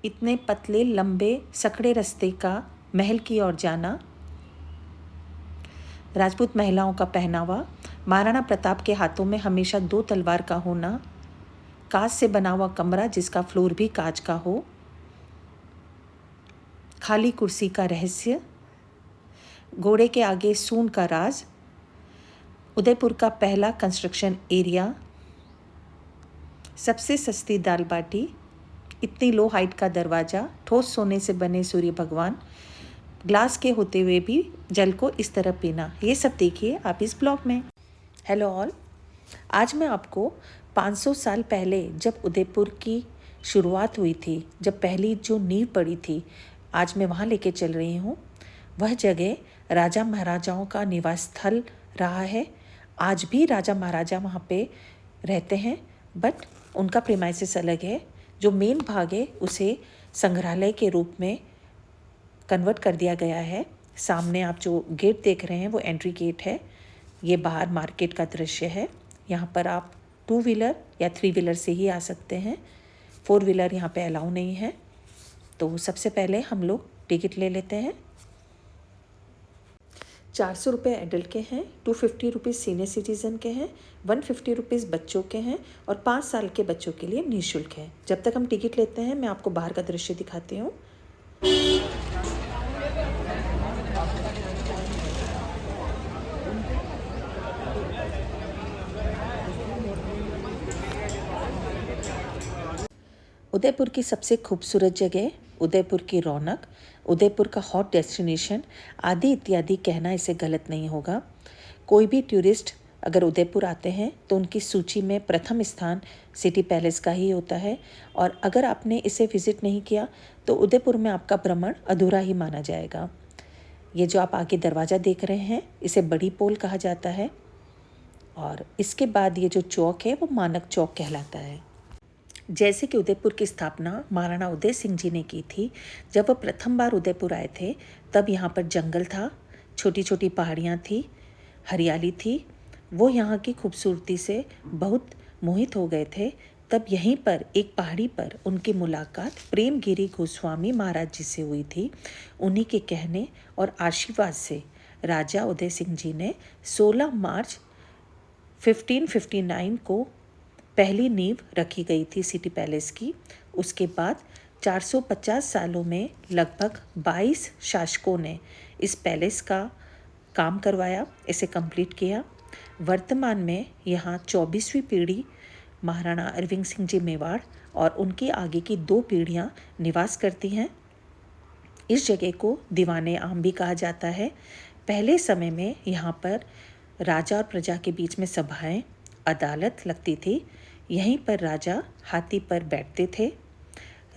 इतने पतले लंबे सकड़े रास्ते का महल की ओर जाना, राजपूत महिलाओं का पहनावा, महाराणा प्रताप के हाथों में हमेशा 2 तलवार का होना, कांच से बना हुआ कमरा जिसका फ्लोर भी कांच का हो, खाली कुर्सी का रहस्य, घोड़े के आगे सूंड का राज, उदयपुर का पहला कंस्ट्रक्शन एरिया, सबसे सस्ती दाल बाटी, इतनी लो हाइट का दरवाज़ा, ठोस सोने से बने सूर्य भगवान, ग्लास के होते हुए भी जल को इस तरह पीना, ये सब देखिए आप इस ब्लॉग में। हेलो ऑल, आज मैं आपको 500 साल पहले जब उदयपुर की शुरुआत हुई थी, जब पहली जो नींव पड़ी थी, आज मैं वहाँ लेके चल रही हूँ। वह जगह राजा महाराजाओं का निवास स्थल रहा है। आज भी राजा महाराजा वहाँ पे रहते हैं, बट उनका प्रीमाइसेस अलग है। जो मेन भाग है उसे संग्रहालय के रूप में कन्वर्ट कर दिया गया है। सामने आप जो गेट देख रहे हैं वो एंट्री गेट है। ये बाहर मार्केट का दृश्य है। यहाँ पर आप 2 व्हीलर या 3 व्हीलर से ही आ सकते हैं, 4 व्हीलर यहाँ पे अलाउ नहीं है। तो सबसे पहले हम लोग टिकट ले लेते हैं। 400 रुपये एडल्ट के हैं, 250 रुपीज़ सीनियर सिटीज़न के हैं, 150 रुपीज़ बच्चों के हैं और 5 साल के बच्चों के लिए निःशुल्क है। जब तक हम टिकट लेते हैं मैं आपको बाहर का दृश्य दिखाती हूँ। उदयपुर की सबसे खूबसूरत जगह, उदयपुर की रौनक, उदयपुर का हॉट डेस्टिनेशन आदि इत्यादि कहना इसे गलत नहीं होगा। कोई भी टूरिस्ट अगर उदयपुर आते हैं तो उनकी सूची में प्रथम स्थान सिटी पैलेस का ही होता है, और अगर आपने इसे विज़िट नहीं किया तो उदयपुर में आपका भ्रमण अधूरा ही माना जाएगा। ये जो आप आगे दरवाज़ा देख रहे हैं इसे बड़ी पोल कहा जाता है, और इसके बाद ये जो चौक है वो मानक चौक कहलाता है। जैसे कि उदयपुर की स्थापना महाराणा उदय सिंह जी ने की थी। जब वह प्रथम बार उदयपुर आए थे तब यहाँ पर जंगल था, छोटी छोटी पहाड़ियाँ थी, हरियाली थी। वो यहाँ की खूबसूरती से बहुत मोहित हो गए थे। तब यहीं पर एक पहाड़ी पर उनकी मुलाकात प्रेमगिरी गोस्वामी महाराज जी से हुई थी। उन्हीं के कहने और आशीर्वाद से राजा उदय सिंह जी ने 16 मार्च 1559 को पहली नींव रखी गई थी सिटी पैलेस की। उसके बाद 450 सालों में लगभग 22 शासकों ने इस पैलेस का काम करवाया, इसे कंप्लीट किया। वर्तमान में यहाँ 24वीं पीढ़ी महाराणा अरविंद सिंह जी मेवाड़ और उनकी आगे की 2 पीढ़ियाँ निवास करती हैं। इस जगह को दीवाने आम भी कहा जाता है। पहले समय में यहाँ पर राजा और प्रजा के बीच में सभाएं, अदालत लगती थी। यहीं पर राजा हाथी पर बैठते थे।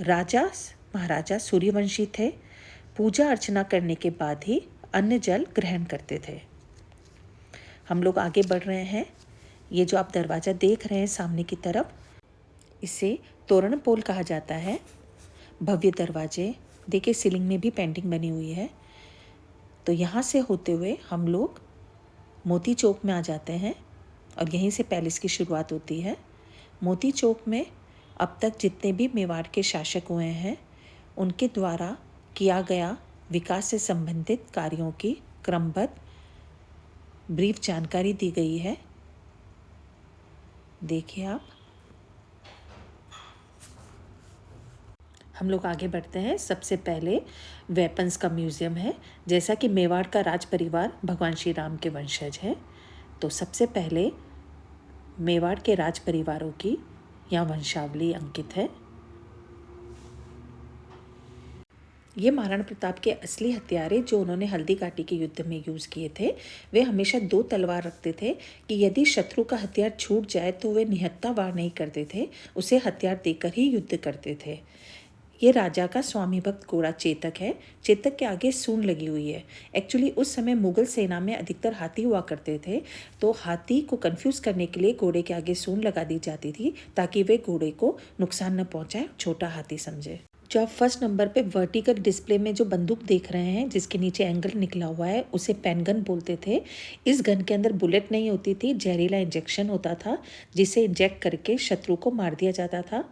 राजा महाराजा सूर्यवंशी थे। पूजा अर्चना करने के बाद ही अन्न जल ग्रहण करते थे। हम लोग आगे बढ़ रहे हैं। ये जो आप दरवाज़ा देख रहे हैं सामने की तरफ, इसे तोरण पोल कहा जाता है। भव्य दरवाजे देखिए, सीलिंग में भी पेंटिंग बनी हुई है। तो यहाँ से होते हुए हम लोग मोती चौक में आ जाते हैं और यहीं से पैलेस की शुरुआत होती है। मोती चौक में अब तक जितने भी मेवाड़ के शासक हुए हैं उनके द्वारा किया गया विकास से संबंधित कार्यों की क्रमबद्ध ब्रीफ जानकारी दी गई है। देखिए आप। हम लोग आगे बढ़ते हैं। सबसे पहले वेपन्स का म्यूज़ियम है। जैसा कि मेवाड़ का राज परिवार भगवान श्री राम के वंशज है, तो सबसे पहले मेवाड़ के राज परिवारों की यहाँ वंशावली अंकित है। ये महाराणा प्रताप के असली हथियार जो उन्होंने हल्दी घाटी के युद्ध में यूज़ किए थे। वे हमेशा 2 तलवार रखते थे कि यदि शत्रु का हथियार छूट जाए तो वे निहत्था वार नहीं करते थे, उसे हथियार देकर ही युद्ध करते थे। ये राजा का स्वामी भक्त घोड़ा चेतक है। चेतक के आगे सूंड लगी हुई है। एक्चुअली उस समय मुगल सेना में अधिकतर हाथी हुआ करते थे, तो हाथी को कंफ्यूज करने के लिए घोड़े के आगे सूंड लगा दी जाती थी ताकि वे घोड़े को नुकसान न पहुंचाए, छोटा हाथी समझे। जो आप फर्स्ट नंबर पे वर्टिकल डिस्प्ले में जो बंदूक देख रहे हैं जिसके नीचे एंगल निकला हुआ है, उसे पेन गन बोलते थे। इस गन के अंदर बुलेट नहीं होती थी, जहरीला इंजेक्शन होता था जिसे इंजेक्ट करके शत्रु को मार दिया जाता था।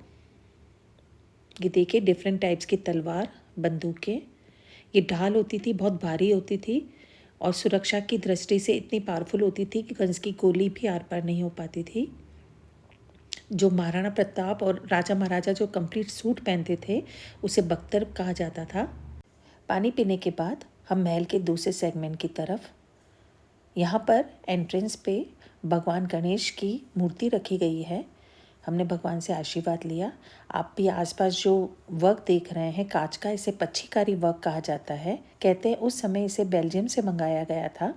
ये देखिए डिफरेंट टाइप्स की तलवार, बंदूकें। ये ढाल होती थी, बहुत भारी होती थी और सुरक्षा की दृष्टि से इतनी पावरफुल होती थी कि कंस की गोली भी आर पार नहीं हो पाती थी। जो महाराणा प्रताप और राजा महाराजा जो कंप्लीट सूट पहनते थे उसे बख्तर कहा जाता था। पानी पीने के बाद हम महल के दूसरे सेगमेंट की तरफ, यहाँ पर एंट्रेंस पे भगवान गणेश की मूर्ति रखी गई है। हमने भगवान से आशीर्वाद लिया। आप भी आसपास जो वर्क देख रहे हैं कांच का, इसे पच्छीकारी वर्क कहा जाता है। कहते हैं उस समय इसे बेल्जियम से मंगाया गया था।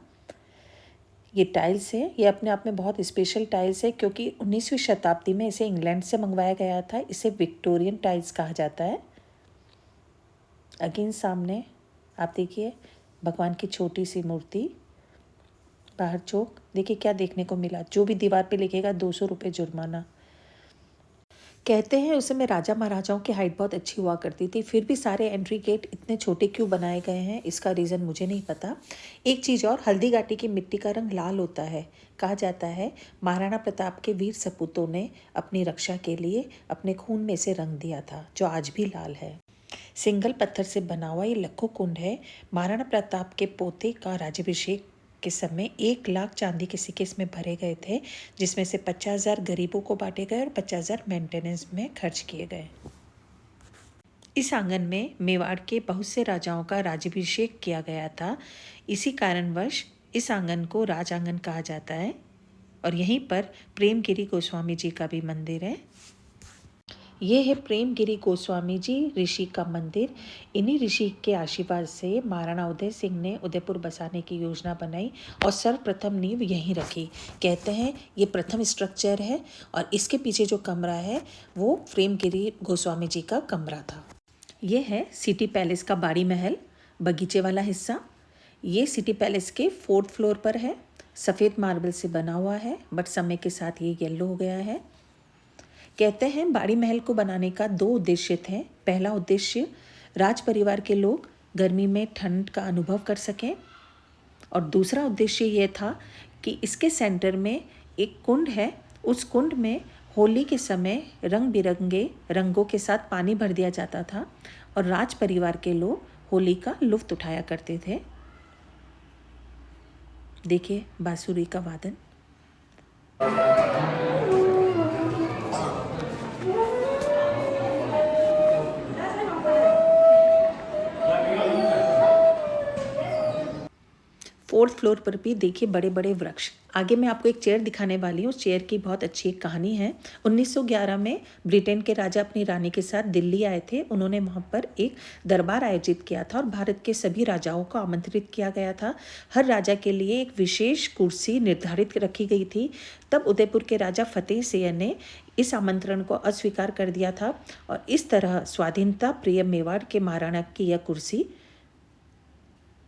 ये टाइल्स है, ये अपने आप में बहुत स्पेशल टाइल्स है क्योंकि 19वीं शताब्दी में इसे इंग्लैंड से मंगवाया गया था। इसे विक्टोरियन टाइल्स कहा जाता है। अगेन सामने आप देखिए भगवान की छोटी सी मूर्ति, बाहर चौक। देखिए क्या देखने को मिला, जो भी दीवार पे लिखेगा 200 रुपये जुर्माना। कहते हैं उस समय राजा महाराजाओं की हाइट बहुत अच्छी हुआ करती थी, फिर भी सारे एंट्री गेट इतने छोटे क्यों बनाए गए हैं इसका रीज़न मुझे नहीं पता। एक चीज़ और, हल्दी घाटी की मिट्टी का रंग लाल होता है। कहा जाता है महाराणा प्रताप के वीर सपूतों ने अपनी रक्षा के लिए अपने खून में से रंग दिया था, जो आज भी लाल है। सिंगल पत्थर से बना हुआ ये लक्खो कुंड है। महाराणा प्रताप के पोते का राज्याभिषेक के समय 1 लाख चांदी के सिक्के इसमें भरे गए थे, जिसमें से 50,000 गरीबों को बांटे गए और 50,000 मेंटेनेंस में खर्च किए गए। इस आंगन में मेवाड़ के बहुत से राजाओं का राज्याभिषेक किया गया था। इसी कारणवश इस आंगन को राज आंगन कहा जाता है। और यहीं पर प्रेमगिरी गोस्वामी जी का भी मंदिर है। ये है प्रेमगिरी गोस्वामी जी ऋषि का मंदिर। इन्हीं ऋषि के आशीर्वाद से महाराणा उदय सिंह ने उदयपुर बसाने की योजना बनाई और सर्वप्रथम नींव यहीं रखी। कहते हैं ये प्रथम स्ट्रक्चर है और इसके पीछे जो कमरा है वो प्रेमगिरी गोस्वामी जी का कमरा था। ये है सिटी पैलेस का बाड़ी महल, बगीचे वाला हिस्सा। ये सिटी पैलेस के 4th फ्लोर पर है। सफ़ेद मार्बल से बना हुआ है, बट समय के साथ ये येलो हो गया है। कहते हैं बाड़ी महल को बनाने का 2 उद्देश्य थे। पहला उद्देश्य, राज परिवार के लोग गर्मी में ठंड का अनुभव कर सकें, और दूसरा उद्देश्य ये था कि इसके सेंटर में एक कुंड है। उस कुंड में होली के समय रंग बिरंगे रंगों के साथ पानी भर दिया जाता था और राज परिवार के लोग होली का लुत्फ उठाया करते थे। देखिए बांसुरी का वादन। फोर्थ फ्लोर पर भी देखिए बड़े बड़े वृक्ष। आगे मैं आपको एक चेयर दिखाने वाली हूँ। उस चेयर की बहुत अच्छी एक कहानी है। 1911 में ब्रिटेन के राजा अपनी रानी के साथ दिल्ली आए थे। उन्होंने वहाँ पर एक दरबार आयोजित किया था और भारत के सभी राजाओं को आमंत्रित किया गया था। हर राजा के लिए एक विशेष कुर्सी निर्धारित रखी गई थी। तब उदयपुर के राजा फतेह सिंह ने इस आमंत्रण को अस्वीकार कर दिया था और इस तरह स्वाधीनता प्रिय मेवाड़ के महाराणा की यह कुर्सी,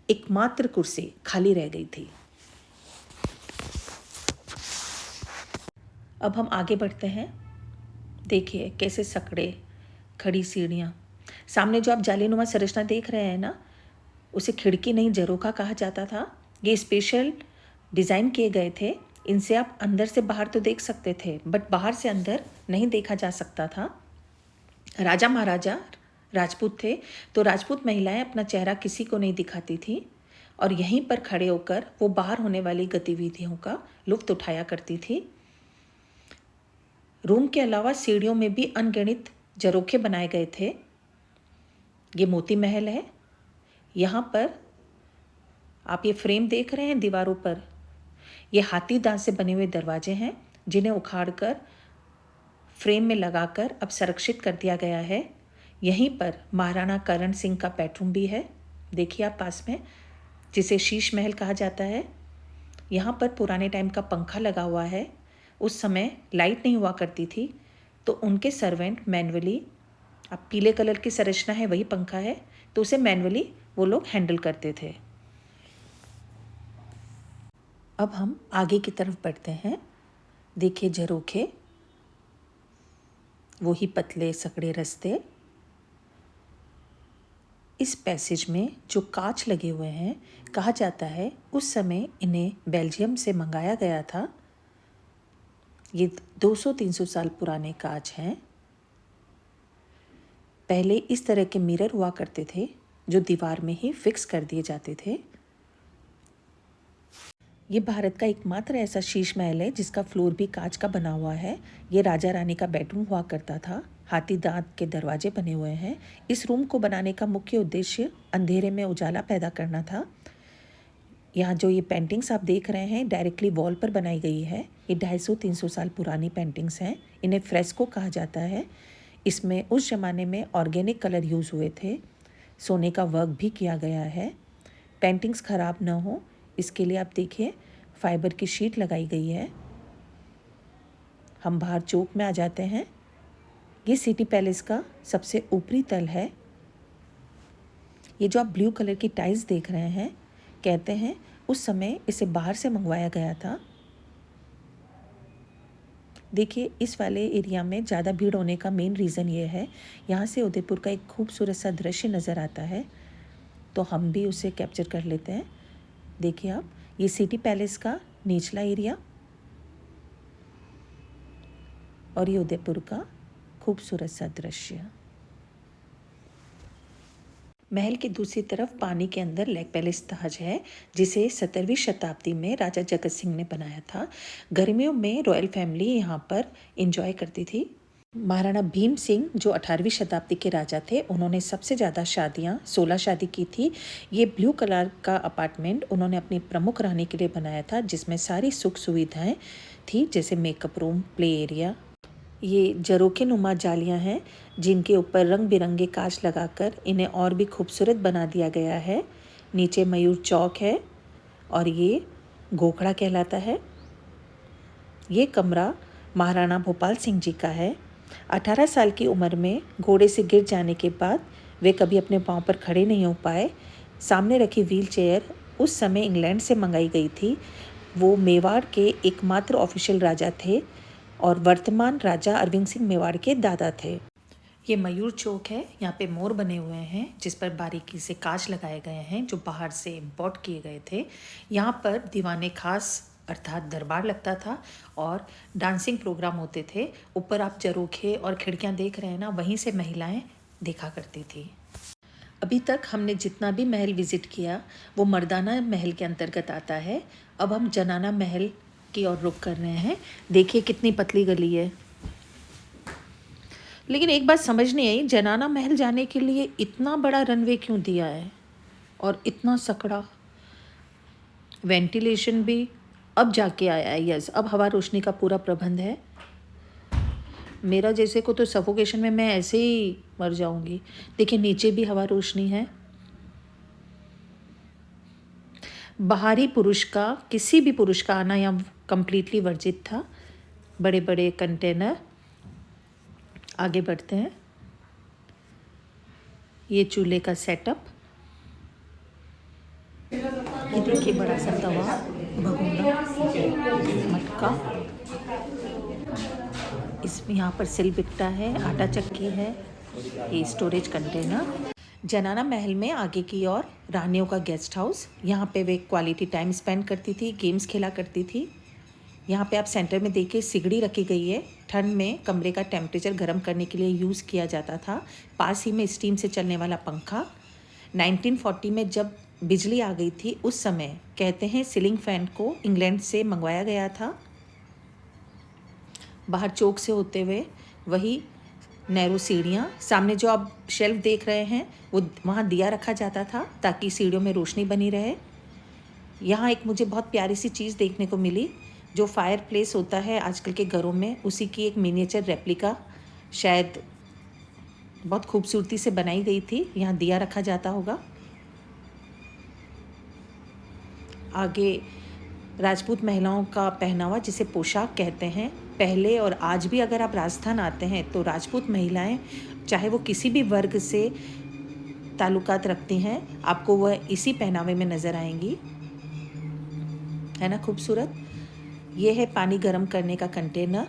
एकमात्र कुर्सी, खाली रह गई थी। अब हम आगे बढ़ते हैं। देखिए कैसे सकड़े, खड़ी सीढ़ियाँ। सामने जो आप जालीनुमा संरचना देख रहे हैं ना, उसे खिड़की नहीं झरोखा कहा जाता था। ये स्पेशल डिज़ाइन किए गए थे। इनसे आप अंदर से बाहर तो देख सकते थे, बट बाहर से अंदर नहीं देखा जा सकता था। राजा महाराजा राजपूत थे, तो राजपूत महिलाएं अपना चेहरा किसी को नहीं दिखाती थी और यहीं पर खड़े होकर वो बाहर होने वाली गतिविधियों का लुत्फ उठाया करती थी। रूम के अलावा सीढ़ियों में भी अनगिनत झरोखे बनाए गए थे। ये मोती महल है। यहाँ पर आप ये फ्रेम देख रहे हैं दीवारों पर, ये हाथी दांत से बने हुए दरवाजे हैं जिन्हें उखाड़कर फ्रेम में लगाकर अब संरक्षित कर दिया गया है। यहीं पर महाराणा करण सिंह का बेडरूम भी है, देखिए आप पास में, जिसे शीश महल कहा जाता है। यहाँ पर पुराने टाइम का पंखा लगा हुआ है। उस समय लाइट नहीं हुआ करती थी, तो उनके सर्वेंट मैनुअली, अब पीले कलर की संरचना है वही पंखा है, तो उसे मैनुअली वो लोग हैंडल करते थे। अब हम आगे की तरफ बढ़ते हैं। देखिए झरोखे, वही पतले सकड़े रास्ते। इस पैसेज में जो कांच लगे हुए हैं, कहा जाता है उस समय इन्हें बेल्जियम से मंगाया गया था। ये 200-300 साल पुराने कांच हैं। पहले इस तरह के मिरर हुआ करते थे जो दीवार में ही फिक्स कर दिए जाते थे। ये भारत का एकमात्र ऐसा शीश महल है जिसका फ्लोर भी कांच का बना हुआ है। ये राजा रानी का बेडरूम हुआ करता था। हाथी दांत के दरवाजे बने हुए हैं। इस रूम को बनाने का मुख्य उद्देश्य अंधेरे में उजाला पैदा करना था। यहाँ जो ये पेंटिंग्स आप देख रहे हैं डायरेक्टली वॉल पर बनाई गई है। ये 250-300 साल पुरानी पेंटिंग्स हैं। इन्हें फ्रेस्को कहा जाता है। इसमें उस ज़माने में ऑर्गेनिक कलर यूज़ हुए थे। सोने का वर्क भी किया गया है। पेंटिंग्स ख़राब ना हो इसके लिए आप देखिए फाइबर की शीट लगाई गई है। हम बाहर चौक में आ जाते हैं। ये सिटी पैलेस का सबसे ऊपरी तल है। ये जो आप ब्लू कलर की टाइल्स देख रहे हैं, कहते हैं उस समय इसे बाहर से मंगवाया गया था। देखिए इस वाले एरिया में ज़्यादा भीड़ होने का मेन रीज़न ये है, यहाँ से उदयपुर का एक खूबसूरत सा दृश्य नज़र आता है, तो हम भी उसे कैप्चर कर लेते हैं। देखिए आप, ये सिटी पैलेस का निचला एरिया और ये उदयपुर का खूबसूरत सा दृश्य। महल की दूसरी तरफ पानी के अंदर लेक पैलेस ताज है, जिसे 17वीं शताब्दी में राजा जगत सिंह ने बनाया था। गर्मियों में रॉयल फैमिली यहाँ पर एंजॉय करती थी। महाराणा भीम सिंह जो 18वीं शताब्दी के राजा थे, उन्होंने सबसे ज़्यादा शादियाँ 16 शादी की थी। ये ब्लू कलर का अपार्टमेंट उन्होंने अपनी प्रमुख रानी के लिए बनाया था, जिसमें सारी सुख सुविधाएँ थी, जैसे मेकअप रूम, प्ले एरिया। ये झरोखे नुमा जालियाँ हैं जिनके ऊपर रंग बिरंगे कांच लगाकर इन्हें और भी खूबसूरत बना दिया गया है। नीचे मयूर चौक है और ये गोखड़ा कहलाता है। ये कमरा महाराणा भोपाल सिंह जी का है। 18 साल की उम्र में घोड़े से गिर जाने के बाद वे कभी अपने पाँव पर खड़े नहीं हो पाए। सामने रखी व्हील चेयर उस समय इंग्लैंड से मंगाई गई थी। वो मेवाड़ के एकमात्र ऑफिशियल राजा थे और वर्तमान राजा अरविंद सिंह मेवाड़ के दादा थे। ये मयूर चौक है। यहाँ पे मोर बने हुए हैं जिस पर बारीकी से कांच लगाए गए हैं जो बाहर से इम्पोर्ट किए गए थे। यहाँ पर दीवाने खास अर्थात दरबार लगता था और डांसिंग प्रोग्राम होते थे। ऊपर आप झरोखे और खिड़कियाँ देख रहे हैं ना, वहीं से महिलाएं देखा करती थी। अभी तक हमने जितना भी महल विजिट किया वो मर्दाना महल के अंतर्गत आता है। अब हम जनाना महल की ओर रुख कर रहे हैं। देखिए कितनी पतली गली है, लेकिन एक बात समझ नहीं आई, जनाना महल जाने के लिए इतना बड़ा रनवे क्यों दिया है और इतना सकड़ा। वेंटिलेशन भी अब जाके आया है। यस, अब हवा रोशनी का पूरा प्रबंध है। मेरा जैसे को तो सफोकेशन में मैं ऐसे ही मर जाऊंगी। देखिए नीचे भी हवा रोशनी है। बाहरी पुरुष का, किसी भी पुरुष का आना यहाँ कंप्लीटली वर्जित था। बड़े बड़े कंटेनर। आगे बढ़ते हैं। ये चूल्हे का सेटअप। ये देखिए बड़ा सा तवा, भगोना, मटका। इसमें यहाँ पर सिल बिकता है, आटा चक्की है। ये स्टोरेज कंटेनर। जनाना महल में आगे की ओर रानियों का गेस्ट हाउस। यहाँ पे वे क्वालिटी टाइम स्पेंड करती थी, गेम्स खेला करती थी। यहाँ पे आप सेंटर में देखिए सिगड़ी रखी गई है। ठंड में कमरे का टेम्परेचर गर्म करने के लिए यूज़ किया जाता था। पास ही में स्टीम से चलने वाला पंखा। 1940 में जब बिजली आ गई थी उस समय कहते हैं सीलिंग फैन को इंग्लैंड से मंगवाया गया था। बाहर चौक से होते हुए वही नैरो सीढ़ियाँ। सामने जो आप शेल्फ देख रहे हैं वो वहाँ दिया रखा जाता था ताकि सीढ़ियों में रोशनी बनी रहे। यहाँ एक मुझे बहुत प्यारी सी चीज़ देखने को मिली, जो फायर प्लेस होता है आजकल के घरों में, उसी की एक मिनिएचर रेप्लिका शायद बहुत खूबसूरती से बनाई गई थी। यहाँ दिया रखा जाता होगा। आगे राजपूत महिलाओं का पहनावा जिसे पोशाक कहते हैं। पहले और आज भी अगर आप राजस्थान आते हैं तो राजपूत महिलाएं, चाहे वो किसी भी वर्ग से ताल्लुकात रखती हैं, आपको वह इसी पहनावे में नज़र आएंगी। है ना खूबसूरत। ये है पानी गर्म करने का कंटेनर।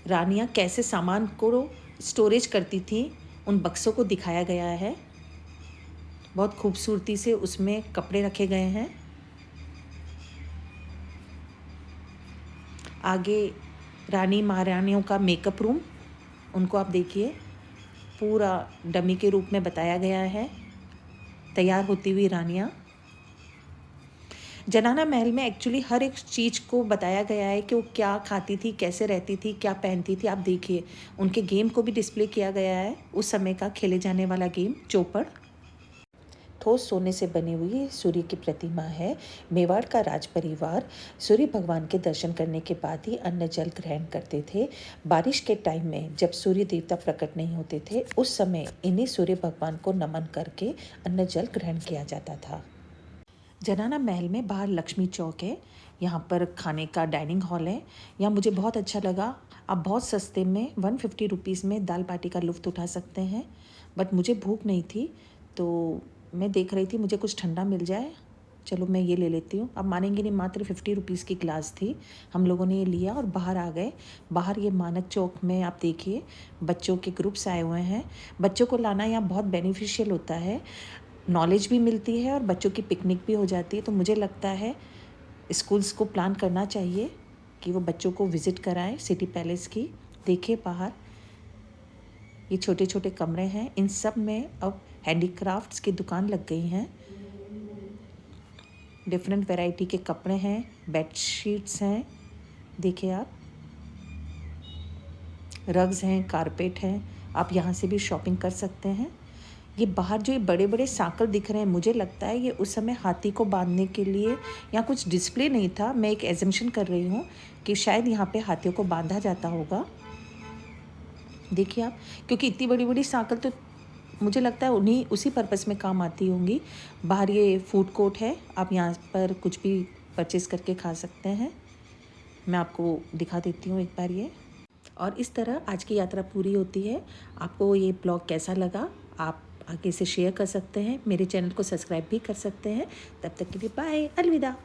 रानियाँ कैसे सामान को स्टोरेज करती थी उन बक्सों को दिखाया गया है। बहुत खूबसूरती से उसमें कपड़े रखे गए हैं। आगे रानी महारानियों का मेकअप रूम, उनको आप देखिए, पूरा डमी के रूप में बताया गया है, तैयार होती हुई रानियाँ। जनाना महल में एक्चुअली हर एक चीज़ को बताया गया है कि वो क्या खाती थी, कैसे रहती थी, क्या पहनती थी। आप देखिए, उनके गेम को भी डिस्प्ले किया गया है, उस समय का खेले जाने वाला गेम चौपड़। ठोस सोने से बनी हुई सूर्य की प्रतिमा है। मेवाड़ का राज परिवार सूर्य भगवान के दर्शन करने के बाद ही अन्न जल ग्रहण करते थे। बारिश के टाइम में जब सूर्य देवता प्रकट नहीं होते थे, उस समय इन्हीं सूर्य भगवान को नमन करके अन्न जल ग्रहण किया जाता था। जनाना महल में बाहर लक्ष्मी चौक है, यहाँ पर खाने का डाइनिंग हॉल है। यहाँ मुझे बहुत अच्छा लगा, आप बहुत सस्ते में 150 रुपीज़ में दाल बाटी का लुत्फ़ उठा सकते हैं। बट मुझे भूख नहीं थी, तो मैं देख रही थी मुझे कुछ ठंडा मिल जाए, चलो मैं ये ले लेती हूँ। आप मानेंगे नहीं, मात्र 50 रुपीज़ की ग्लास थी। हम लोगों ने ये लिया और बाहर आ गए। बाहर ये मानक चौक में आप देखिए, बच्चों के ग्रुप्स आए हुए हैं। बच्चों को लाना यहाँ बहुत बेनिफिशियल होता है, नॉलेज भी मिलती है और बच्चों की पिकनिक भी हो जाती है। तो मुझे लगता है स्कूल्स को प्लान करना चाहिए कि वो बच्चों को विज़िट कराएं सिटी पैलेस की। देखिए बाहर ये छोटे छोटे कमरे हैं, इन सब में अब हैंडीक्राफ्ट्स की दुकान लग गई हैं। डिफरेंट वैरायटी के कपड़े हैं, बेडशीट्स हैं, देखिए आप, रग्स हैं, कारपेट हैं। आप यहाँ से भी शॉपिंग कर सकते हैं। ये बाहर जो ये बड़े बड़े साँकल दिख रहे हैं, मुझे लगता है ये उस समय हाथी को बांधने के लिए, यहाँ कुछ डिस्प्ले नहीं था, मैं एक एजम्पशन कर रही हूँ कि शायद यहाँ पे हाथियों को बांधा जाता होगा। देखिए आप, क्योंकि इतनी बड़ी बड़ी साँकल तो मुझे लगता है उन्हीं उसी पर्पस में काम आती होंगी। बाहर ये फूड कोर्ट है, आप यहाँ पर कुछ भी परचेज़ करके खा सकते हैं। मैं आपको दिखा देती हूँ एक बार ये। और इस तरह आज की यात्रा पूरी होती है। आपको ये ब्लॉग कैसा लगा, आप आगे से शेयर कर सकते हैं, मेरे चैनल को सब्सक्राइब भी कर सकते हैं। तब तक के लिए बाय, अलविदा।